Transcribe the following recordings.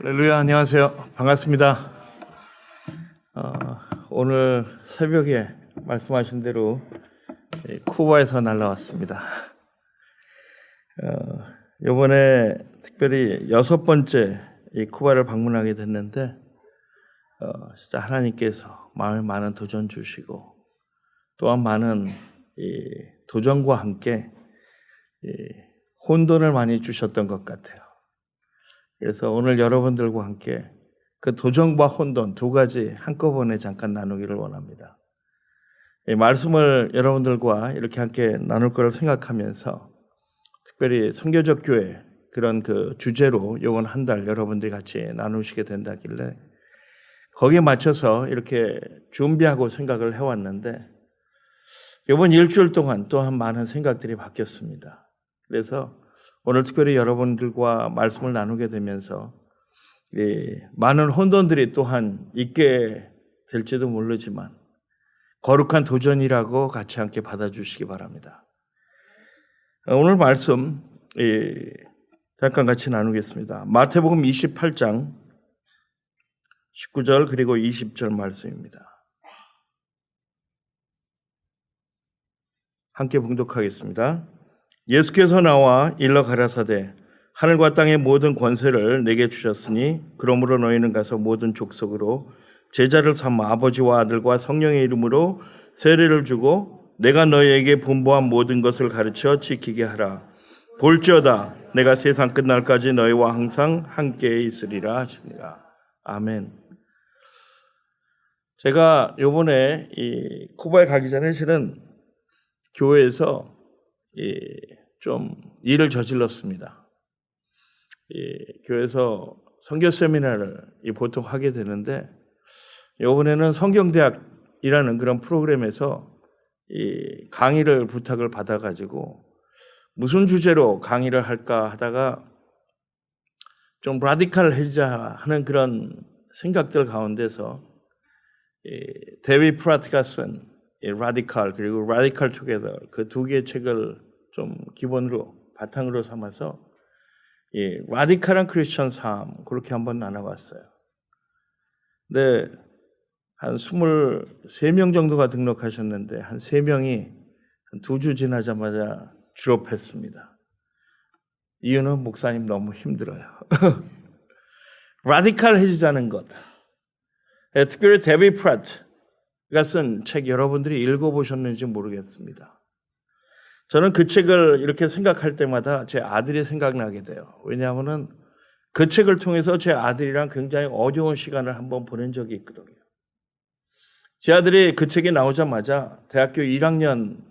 할렐루야, 안녕하세요. 반갑습니다. 오늘 새벽에 말씀하신 대로 쿠바에서 날라왔습니다. 이번에 특별히 6번째 이 쿠바를 방문하게 됐는데 진짜 하나님께서 마음에 많은 도전 주시고 또한 많은 이 도전과 함께 혼돈을 많이 주셨던 것 같아요. 그래서 오늘 여러분들과 함께 그 도전과 혼돈 두 가지 한꺼번에 잠깐 나누기를 원합니다. 이 말씀을 여러분들과 이렇게 함께 나눌 거를 생각하면서 특별히 선교적 교회 그런 그 주제로 이번 한 달 여러분들이 같이 나누시게 된다길래 거기에 맞춰서 이렇게 준비하고 생각을 해왔는데 이번 일주일 동안 또한 많은 생각들이 바뀌었습니다. 그래서 오늘 특별히 여러분들과 말씀을 나누게 되면서 많은 혼돈들이 또한 있게 될지도 모르지만 거룩한 도전이라고 같이 함께 받아주시기 바랍니다. 오늘 말씀 잠깐 같이 나누겠습니다. 마태복음 28장 19절 그리고 20절 말씀입니다. 함께 봉독하겠습니다. 예수께서 나와 일러 가라사대 하늘과 땅의 모든 권세를 내게 주셨으니 그러므로 너희는 가서 모든 족속으로 제자를 삼아 아버지와 아들과 성령의 이름으로 세례를 주고 내가 너희에게 분부한 모든 것을 가르쳐 지키게 하라. 볼지어다 내가 세상 끝날까지 너희와 항상 함께 있으리라 하시니라. 아멘. 제가 요번에 이 쿠바에 가기 전에 실은 교회에서 좀 일을 저질렀습니다. 교회에서 선교 세미나를 보통 하게 되는데 이번에는 성경대학이라는 그런 프로그램에서 강의를 부탁을 받아가지고 무슨 주제로 강의를 할까 하다가 좀 라디칼해지자 하는 그런 생각들 가운데서 데비 프라트가 쓴 라디칼 그리고 라디칼 투게더 그 두 개의 책을 좀 기본으로 바탕으로 삼아서 라디칼한 크리스천 삶 그렇게 한번 나눠봤어요. 근데 한 23명 정도가 등록하셨는데 한 3명이 한 2주 지나자마자 졸업했습니다. 이유는 목사님 너무 힘들어요. 라디칼해지자는 것. 특별히 데비 프라트가 쓴 책 여러분들이 읽어보셨는지 모르겠습니다. 저는 그 책을 이렇게 생각할 때마다 제 아들이 생각나게 돼요. 왜냐하면 그 책을 통해서 제 아들이랑 굉장히 어려운 시간을 한번 보낸 적이 있거든요. 제 아들이 그 책이 나오자마자 대학교 1학년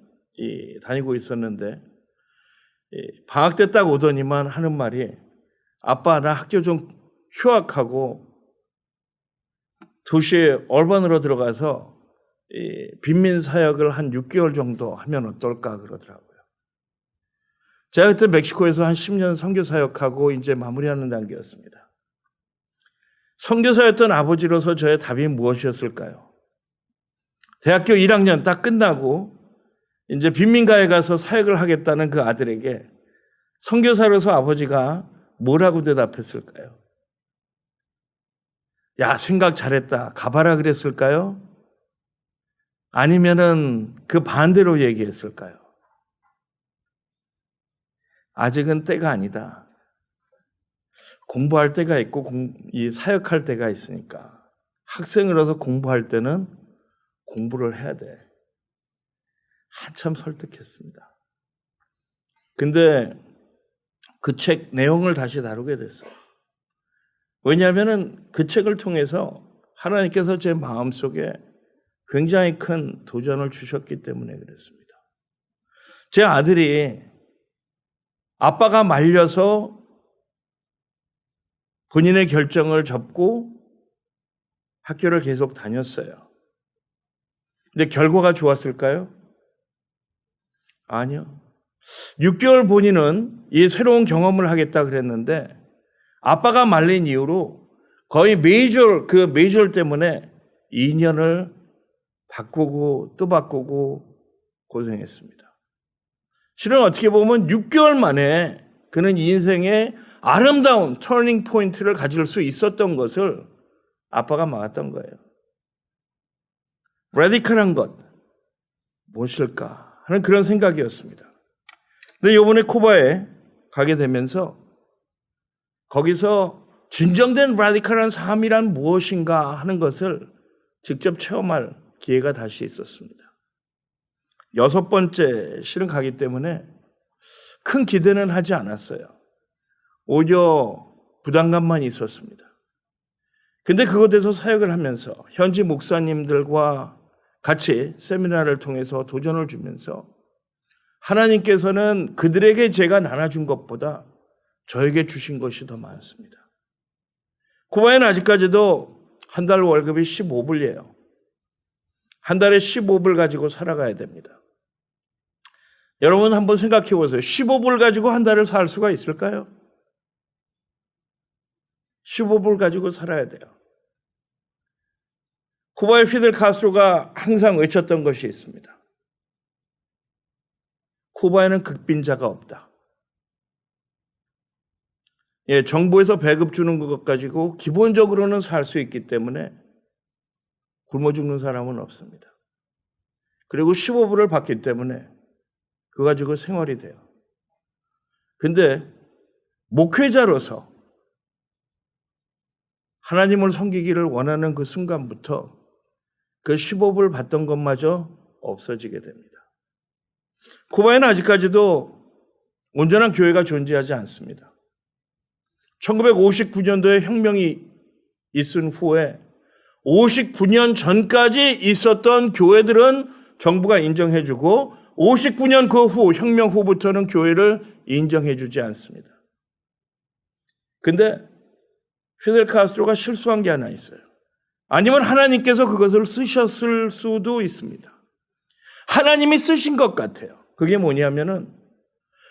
다니고 있었는데 방학 때 딱 오더니만 하는 말이 아빠 나 학교 좀 휴학하고 도시에 얼반으로 들어가서 빈민 사역을 한 6개월 정도 하면 어떨까 그러더라고요. 제가 그때 멕시코에서 한 10년 선교사역하고 이제 마무리하는 단계였습니다. 선교사였던 아버지로서 저의 답이 무엇이었을까요? 대학교 1학년 딱 끝나고 이제 빈민가에 가서 사역을 하겠다는 그 아들에게 선교사로서 아버지가 뭐라고 대답했을까요? 야, 생각 잘했다. 가봐라 그랬을까요? 아니면은 그 반대로 얘기했을까요? 아직은 때가 아니다. 공부할 때가 있고 사역할 때가 있으니까 학생으로서 공부할 때는 공부를 해야 돼. 한참 설득했습니다. 근데 그 책 내용을 다시 다루게 됐어요. 왜냐하면 그 책을 통해서 하나님께서 제 마음속에 굉장히 큰 도전을 주셨기 때문에 그랬습니다. 제 아들이 아빠가 말려서 본인의 결정을 접고 학교를 계속 다녔어요. 근데 결과가 좋았을까요? 아니요. 6개월 본인은 이 새로운 경험을 하겠다 그랬는데 아빠가 말린 이후로 거의 메이저 때문에 2년을 바꾸고 또 바꾸고 고생했습니다. 실은 어떻게 보면 6개월 만에 그는 인생의 아름다운 터닝 포인트를 가질 수 있었던 것을 아빠가 막았던 거예요. 레디컬한 것 무엇일까 하는 그런 생각이었습니다. 근데 이번에 쿠바에 가게 되면서 거기서 진정된 레디컬한 삶이란 무엇인가 하는 것을 직접 체험할 기회가 다시 있었습니다. 6번째 실은 가기 때문에 큰 기대는 하지 않았어요. 오히려 부담감만 있었습니다. 근데 그곳에서 사역을 하면서 현지 목사님들과 같이 세미나를 통해서 도전을 주면서 하나님께서는 그들에게 제가 나눠준 것보다 저에게 주신 것이 더 많습니다. 쿠바에는 아직까지도 한 달 월급이 15불이에요. 한 달에 15불 가지고 살아가야 됩니다. 여러분 한번 생각해 보세요. 15불 가지고 한 달을 살 수가 있을까요? 15불 가지고 살아야 돼요. 쿠바의 피델 카스트로가 항상 외쳤던 것이 있습니다. 쿠바에는 극빈자가 없다. 정부에서 배급 주는 것 가지고 기본적으로는 살 수 있기 때문에 굶어 죽는 사람은 없습니다. 그리고 15불을 받기 때문에 그거 가지고 생활이 돼요. 근데 목회자로서 하나님을 섬기기를 원하는 그 순간부터 그 15불 받던 것마저 없어지게 됩니다. 쿠바에는 아직까지도 온전한 교회가 존재하지 않습니다. 1959년도에 혁명이 있은 후에 59년 전까지 있었던 교회들은 정부가 인정해주고 59년 그 후 혁명 후부터는 교회를 인정해주지 않습니다. 근데 피델 카스트로가 실수한 게 하나 있어요. 아니면 하나님께서 그것을 쓰셨을 수도 있습니다. 하나님이 쓰신 것 같아요. 그게 뭐냐면은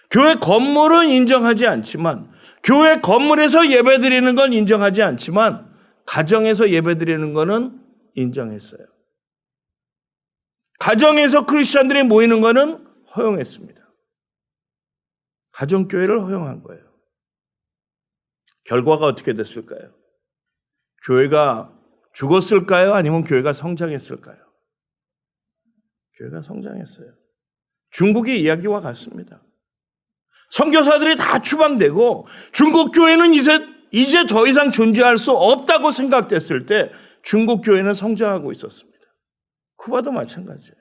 교회 건물은 인정하지 않지만 교회 건물에서 예배드리는 건 인정하지 않지만 가정에서 예배드리는 거는 인정했어요. 가정에서 크리스천들이 모이는 거는 허용했습니다. 가정교회를 허용한 거예요. 결과가 어떻게 됐을까요? 교회가 죽었을까요? 아니면 교회가 성장했을까요? 교회가 성장했어요. 중국의 이야기와 같습니다. 선교사들이 다 추방되고 중국 교회는 이제 더 이상 존재할 수 없다고 생각됐을 때 중국 교회는 성장하고 있었습니다. 쿠바도 마찬가지예요.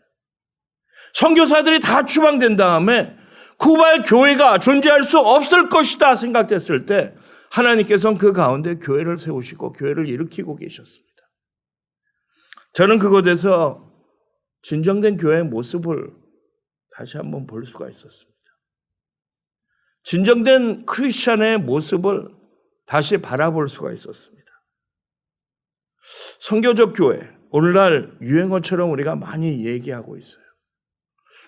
선교사들이 다 추방된 다음에 쿠바의 교회가 존재할 수 없을 것이다 생각됐을 때 하나님께서는 그 가운데 교회를 세우시고 교회를 일으키고 계셨습니다. 저는 그곳에서 진정된 교회의 모습을 다시 한번 볼 수가 있었습니다. 진정된 크리스천의 모습을 다시 바라볼 수가 있었습니다. 선교적 교회, 오늘날 유행어처럼 우리가 많이 얘기하고 있어요.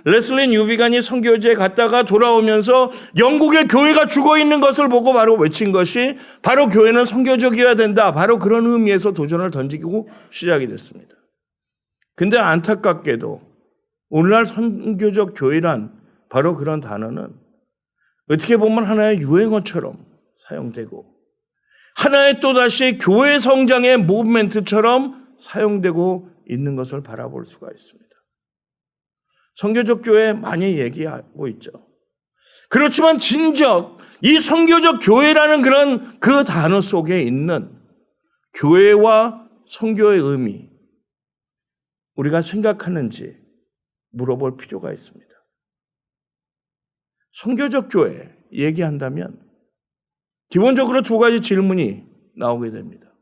레슬리 뉴비간이 선교지에 갔다가 돌아오면서 영국의 교회가 죽어있는 것을 보고 바로 외친 것이 바로 교회는 선교적이어야 된다. 바로 그런 의미에서 도전을 던지고 시작이 됐습니다. 근데 안타깝게도 오늘날 선교적 교회란 바로 그런 단어는 어떻게 보면 하나의 유행어처럼 사용되고 하나의 또다시 교회 성장의 무브멘트처럼 사용되고 있는 것을 바라볼 수가 있습니다. 선교적 교회 많이 얘기하고 있죠. 그렇지만 진정 이 선교적 교회라는 그런 그 단어 속에 있는 교회와 선교의 의미 우리가 생각하는지 물어볼 필요가 있습니다. 선교적 교회 얘기한다면 기본적으로 두 가지 질문이 나오게 됩니다.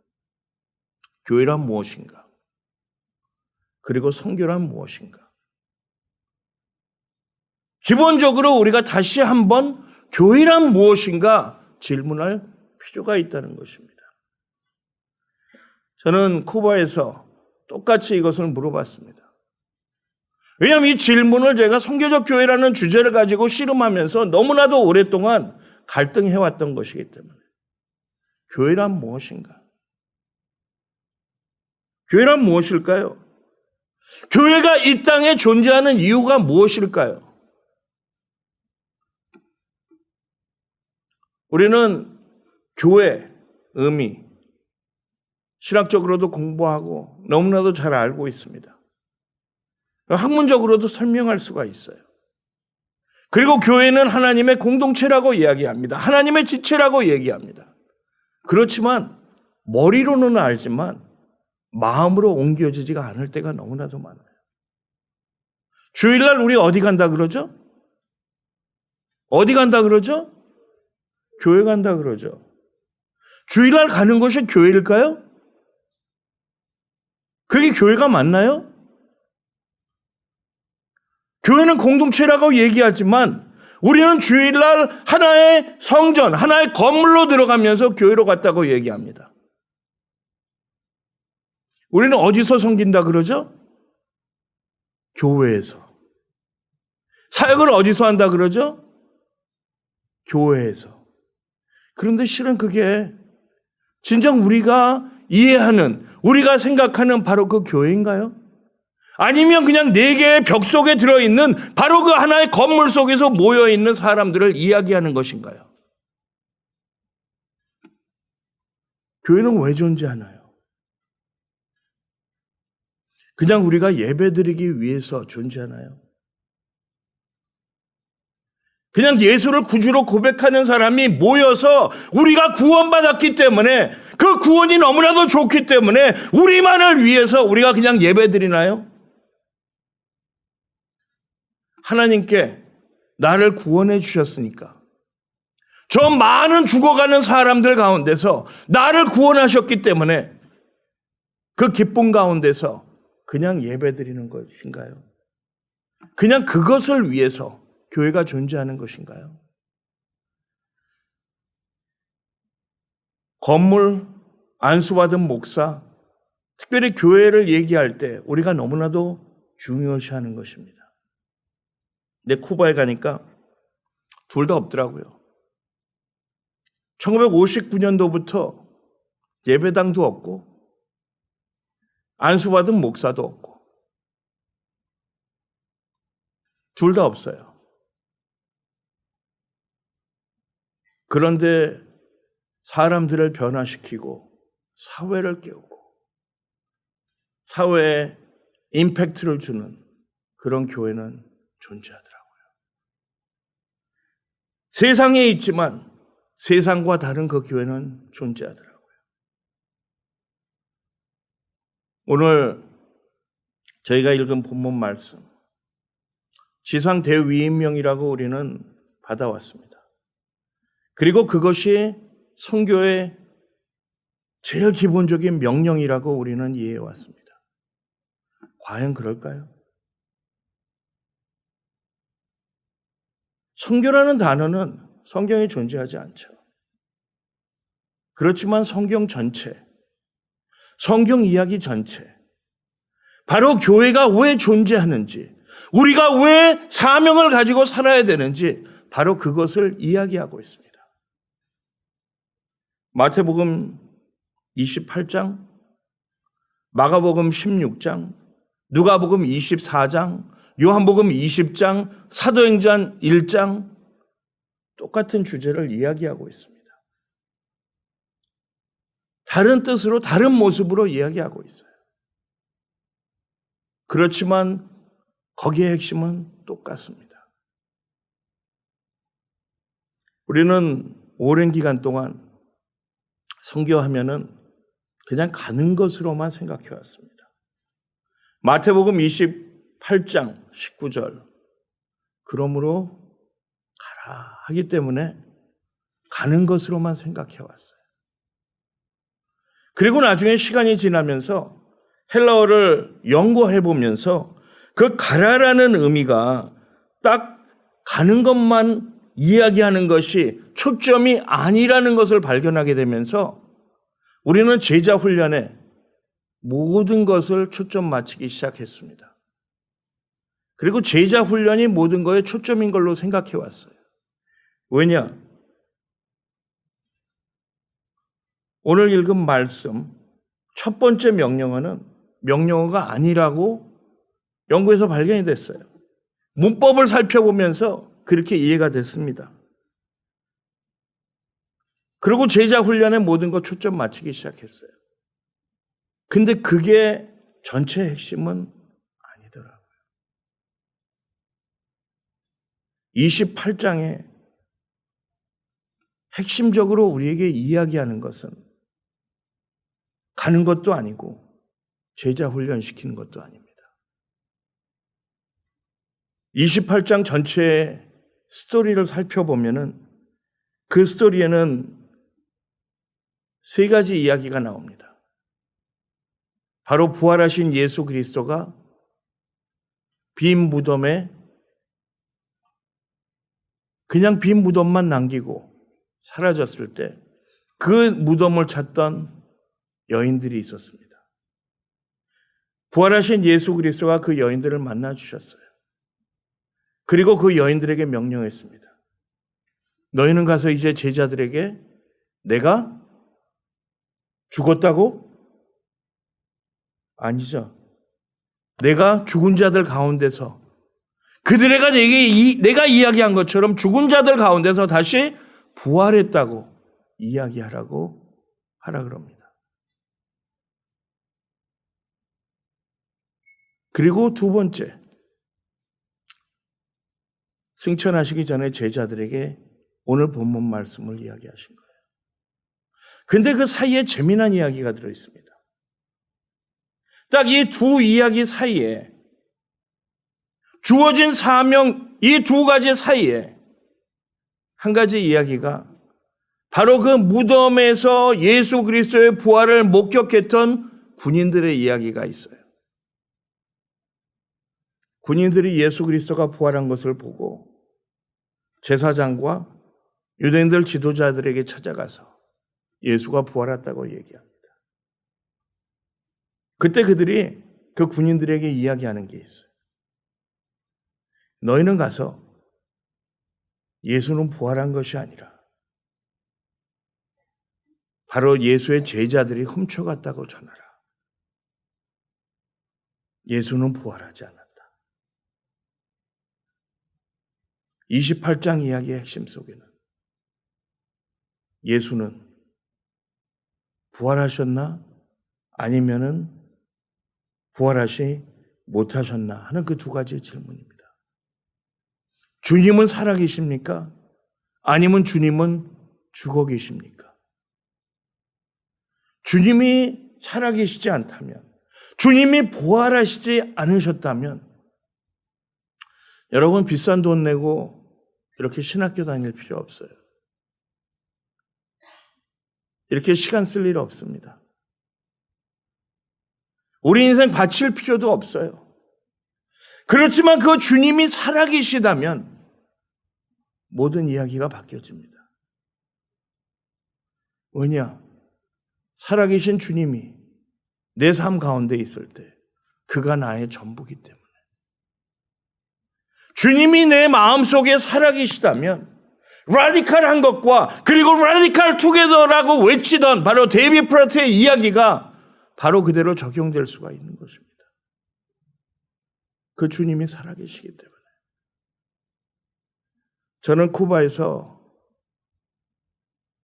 교회란 무엇인가? 그리고 선교란 무엇인가? 기본적으로 우리가 다시 한번 교회란 무엇인가 질문할 필요가 있다는 것입니다. 저는 쿠바에서 똑같이 이것을 물어봤습니다. 왜냐하면 이 질문을 제가 선교적 교회라는 주제를 가지고 씨름하면서 너무나도 오랫동안 갈등해왔던 것이기 때문에 교회란 무엇인가? 교회란 무엇일까요? 교회가 이 땅에 존재하는 이유가 무엇일까요? 우리는 교회 의미, 신학적으로도 공부하고 너무나도 잘 알고 있습니다. 학문적으로도 설명할 수가 있어요. 그리고 교회는 하나님의 공동체라고 이야기합니다. 하나님의 지체라고 얘기합니다. 그렇지만 머리로는 알지만 마음으로 옮겨지지가 않을 때가 너무나도 많아요. 주일날 우리 어디 간다 그러죠? 어디 간다 그러죠? 교회 간다 그러죠. 주일날 가는 것이 교회일까요? 그게 교회가 맞나요? 교회는 공동체라고 얘기하지만 우리는 주일날 하나의 성전, 하나의 건물로 들어가면서 교회로 갔다고 얘기합니다. 우리는 어디서 섬긴다 그러죠? 교회에서. 사역을 어디서 한다 그러죠? 교회에서. 그런데 실은 그게 진정 우리가 이해하는, 우리가 생각하는 바로 그 교회인가요? 아니면 그냥 네 개의 벽 속에 들어있는 바로 그 하나의 건물 속에서 모여있는 사람들을 이야기하는 것인가요? 교회는 왜 존재하나요? 그냥 우리가 예배드리기 위해서 존재하나요? 그냥 예수를 구주로 고백하는 사람이 모여서 우리가 구원받았기 때문에, 그 구원이 너무나도 좋기 때문에 우리만을 위해서 우리가 그냥 예배드리나요? 하나님께 나를 구원해 주셨으니까, 저 많은 죽어가는 사람들 가운데서 나를 구원하셨기 때문에 그 기쁨 가운데서 그냥 예배드리는 것인가요? 그냥 그것을 위해서 교회가 존재하는 것인가요? 건물, 안수받은 목사, 특별히 교회를 얘기할 때 우리가 너무나도 중요시하는 것입니다. 근데 쿠바에 가니까 둘 다 없더라고요. 1959년도부터 예배당도 없고 안수받은 목사도 없고 둘 다 없어요. 그런데 사람들을 변화시키고 사회를 깨우고 사회에 임팩트를 주는 그런 교회는 존재하더라고요. 세상에 있지만 세상과 다른 그 교회는 존재하더라고요. 오늘 저희가 읽은 본문 말씀, 지상 대위임명이라고 우리는 받아왔습니다. 그리고 그것이 선교의 제일 기본적인 명령이라고 우리는 이해해왔습니다. 과연 그럴까요? 선교라는 단어는 성경에 존재하지 않죠. 그렇지만 성경 전체, 성경 이야기 전체, 바로 교회가 왜 존재하는지, 우리가 왜 사명을 가지고 살아야 되는지 바로 그것을 이야기하고 있습니다. 마태복음 28장, 마가복음 16장, 누가복음 24장, 요한복음 20장, 사도행전 1장, 똑같은 주제를 이야기하고 있습니다. 다른 뜻으로, 다른 모습으로 이야기하고 있어요. 그렇지만 거기에 핵심은 똑같습니다. 우리는 오랜 기간 동안 선교하면은 그냥 가는 것으로만 생각해 왔습니다. 마태복음 28장 19절, 그러므로 가라 하기 때문에 가는 것으로만 생각해 왔어요. 그리고 나중에 시간이 지나면서 헬라어를 연구해 보면서 그 가라라는 의미가 딱 가는 것만 이야기하는 것이 초점이 아니라는 것을 발견하게 되면서 우리는 제자 훈련에 모든 것을 초점 맞추기 시작했습니다. 그리고 제자 훈련이 모든 것에 초점인 걸로 생각해 왔어요. 왜냐? 오늘 읽은 말씀 첫 번째 명령어가 아니라고 연구에서 발견이 됐어요. 문법을 살펴보면서 그렇게 이해가 됐습니다. 그리고 제자 훈련에 모든 것 초점 맞추기 시작했어요. 근데 그게 전체의 핵심은 아니더라고요. 28장에 핵심적으로 우리에게 이야기하는 것은 가는 것도 아니고 제자 훈련시키는 것도 아닙니다. 28장 전체의 스토리를 살펴보면은 그 스토리에는 세 가지 이야기가 나옵니다. 바로 부활하신 예수 그리스도가 빈 무덤에 그냥 빈 무덤만 남기고 사라졌을 때 그 무덤을 찾던 여인들이 있었습니다. 부활하신 예수 그리스도가 그 여인들을 만나 주셨어요. 그리고 그 여인들에게 명령했습니다. 너희는 가서 이제 제자들에게 내가 죽었다고? 아니죠. 내가 죽은 자들 가운데서 그들에게 내가 이야기한 것처럼 죽은 자들 가운데서 다시 부활했다고 이야기하라고 하라 그럽니다. 그리고 두 번째, 승천하시기 전에 제자들에게 오늘 본문 말씀을 이야기하신 거예요. 근데 그 사이에 재미난 이야기가 들어있습니다. 딱 이 두 이야기 사이에 주어진 사명, 이 두 가지 사이에 한 가지 이야기가 바로 그 무덤에서 예수 그리스도의 부활을 목격했던 군인들의 이야기가 있어요. 군인들이 예수 그리스도가 부활한 것을 보고 제사장과 유대인들 지도자들에게 찾아가서 예수가 부활했다고 얘기합니다. 그때 그들이 그 군인들에게 이야기하는 게 있어요. 너희는 가서 예수는 부활한 것이 아니라 바로 예수의 제자들이 훔쳐갔다고 전하라. 예수는 부활하지 않았다. 28장 이야기의 핵심 속에는 예수는 부활하셨나 아니면은 부활하시 못하셨나 하는 그 두 가지의 질문입니다. 주님은 살아계십니까? 아니면 주님은 죽어 계십니까? 주님이 살아계시지 않다면, 주님이 부활하시지 않으셨다면 여러분 비싼 돈 내고 이렇게 신학교 다닐 필요 없어요. 이렇게 시간 쓸 일 없습니다. 우리 인생 바칠 필요도 없어요. 그렇지만 그 주님이 살아계시다면 모든 이야기가 바뀌어집니다. 왜냐? 살아계신 주님이 내 삶 가운데 있을 때 그가 나의 전부이기 때문에. 주님이 내 마음속에 살아계시다면 라디칼한 것과 그리고 라디칼 투게더라고 외치던 바로 데이비드 프라트의 이야기가 바로 그대로 적용될 수가 있는 것입니다. 그 주님이 살아계시기 때문에. 저는 쿠바에서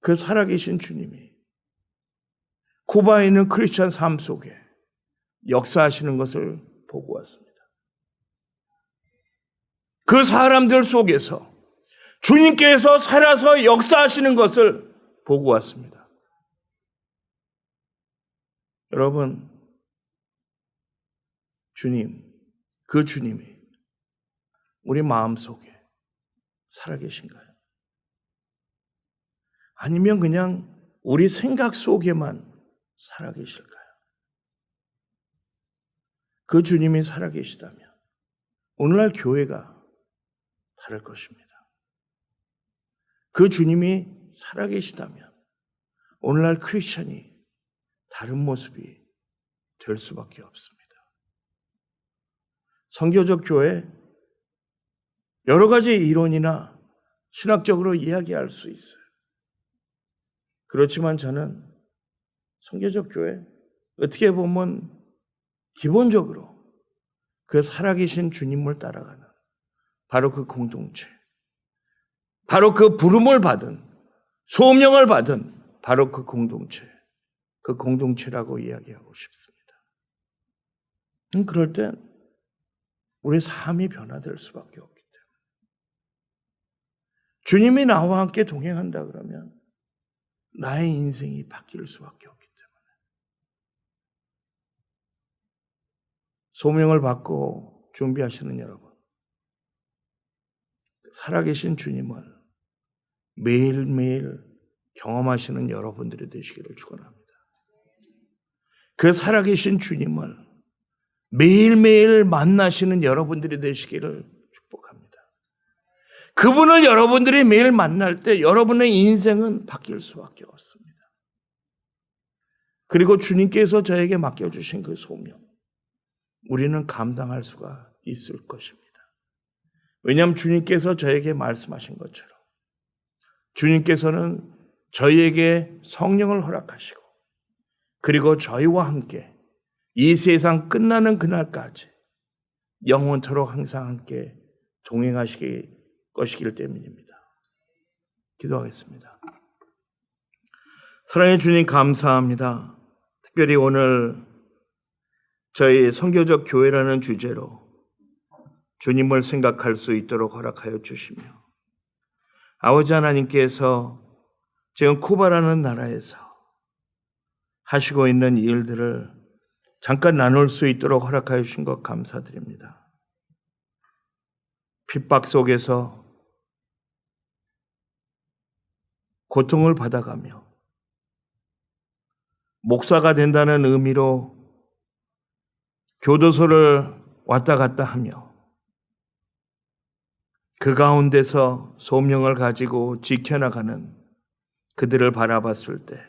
그 살아계신 주님이 쿠바에 있는 크리스찬 삶 속에 역사하시는 것을 보고 왔습니다. 그 사람들 속에서 주님께서 살아서 역사하시는 것을 보고 왔습니다. 여러분, 주님, 그 주님이 우리 마음속에 살아계신가요? 아니면 그냥 우리 생각 속에만 살아계실까요? 그 주님이 살아계시다면 오늘날 교회가 다를 것입니다. 그 주님이 살아계시다면 오늘날 크리스천이 다른 모습이 될 수밖에 없습니다. 선교적 교회 여러 가지 이론이나 신학적으로 이야기할 수 있어요. 그렇지만 저는 선교적 교회 어떻게 보면 기본적으로 그 살아계신 주님을 따라가는 바로 그 공동체, 바로 그 부름을 받은 소명을 받은 바로 그 공동체라고 이야기하고 싶습니다. 그럴 땐 우리 삶이 변화될 수밖에 없기 때문에 주님이 나와 함께 동행한다 그러면 나의 인생이 바뀔 수밖에 없기 때문에 소명을 받고 준비하시는 여러분, 살아계신 주님을 매일매일 경험하시는 여러분들이 되시기를 축원합니다. 그 살아계신 주님을 매일매일 만나시는 여러분들이 되시기를 축복합니다. 그분을 여러분들이 매일 만날 때 여러분의 인생은 바뀔 수밖에 없습니다. 그리고 주님께서 저에게 맡겨주신 그 소명, 우리는 감당할 수가 있을 것입니다. 왜냐하면 주님께서 저에게 말씀하신 것처럼 주님께서는 저희에게 성령을 허락하시고 그리고 저희와 함께 이 세상 끝나는 그날까지 영원토록 항상 함께 동행하실 것이기 때문입니다. 기도하겠습니다. 사랑의 주님, 감사합니다. 특별히 오늘 저희 선교적 교회라는 주제로 주님을 생각할 수 있도록 허락하여 주시며, 아버지 하나님께서 지금 쿠바라는 나라에서 하시고 있는 일들을 잠깐 나눌 수 있도록 허락하여 주신 것 감사드립니다. 핍박 속에서 고통을 받아가며 목사가 된다는 의미로 교도소를 왔다 갔다 하며 그 가운데서 소명을 가지고 지켜나가는 그들을 바라봤을 때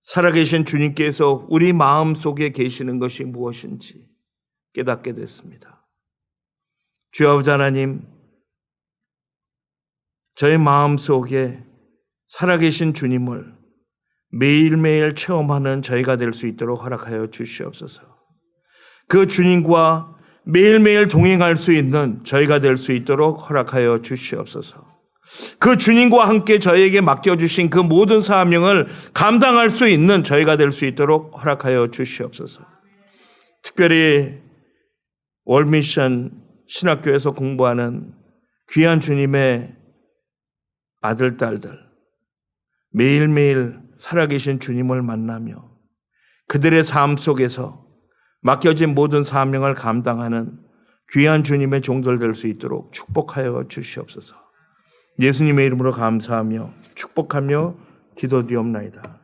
살아계신 주님께서 우리 마음속에 계시는 것이 무엇인지 깨닫게 됐습니다. 주여 아버지 하나님, 저의 마음속에 살아계신 주님을 매일매일 체험하는 저희가 될 수 있도록 허락하여 주시옵소서. 그 주님과 매일매일 동행할 수 있는 저희가 될 수 있도록 허락하여 주시옵소서. 그 주님과 함께 저희에게 맡겨주신 그 모든 사명을 감당할 수 있는 저희가 될 수 있도록 허락하여 주시옵소서. 특별히 월미션 신학교에서 공부하는 귀한 주님의 아들, 딸들, 매일매일 살아계신 주님을 만나며 그들의 삶 속에서 맡겨진 모든 사명을 감당하는 귀한 주님의 종들 될 수 있도록 축복하여 주시옵소서. 예수님의 이름으로 감사하며 축복하며 기도드리옵나이다.